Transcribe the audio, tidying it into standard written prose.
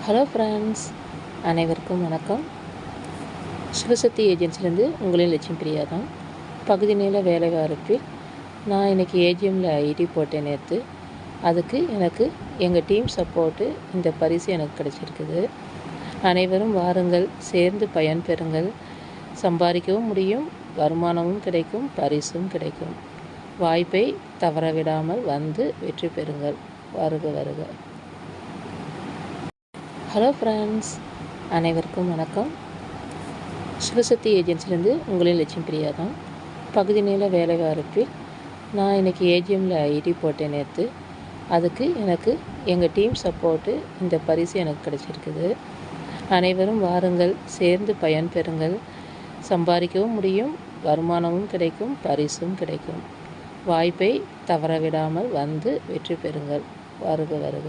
Hello friends, அனைவருக்கும் வணக்கம். சிவசக்தி ஏஜென்சிலேருந்து உங்களின் லட்சுமி பிரியா தான். பகுதி நேர வேலைவாய்ப்பில் நான் இன்றைக்கி ஏஜிஎம்மில் ஐடி போட்டேன் நேற்று. அதுக்கு எனக்கு எங்கள் டீம் சப்போர்ட்டு இந்த பரிசு எனக்கு கிடச்சிருக்குது. அனைவரும் வாருங்கள், சேர்ந்து பயன்பெறுங்கள். சம்பாதிக்கவும் முடியும், வருமானமும் கிடைக்கும், பரிசும் கிடைக்கும். வாய்ப்பை தவறவிடாமல் வந்து வெற்றி பெறுங்கள். வருக வருக. ஹலோ ஃப்ரெண்ட்ஸ், அனைவருக்கும் வணக்கம். சிவசக்தி ஏஜென்சிலேருந்து உங்களின் லட்சுமி பிரியா தான். பகுதி நேர வேலைவாய்ப்பில் நான் இன்றைக்கி ஏஜிஎம்மில் ஐடி போட்டேன் நேற்று. அதுக்கு எனக்கு எங்கள் டீம் சப்போர்ட்டு இந்த பரிசு எனக்கு கிடச்சிருக்குது. அனைவரும் வாருங்கள், சேர்ந்து பயன்பெறுங்கள். சம்பாதிக்கவும் முடியும், வருமானமும் கிடைக்கும், பரிசும் கிடைக்கும். வாய்ப்பை தவறவிடாமல் வந்து வெற்றி பெறுங்கள். வருக வருக.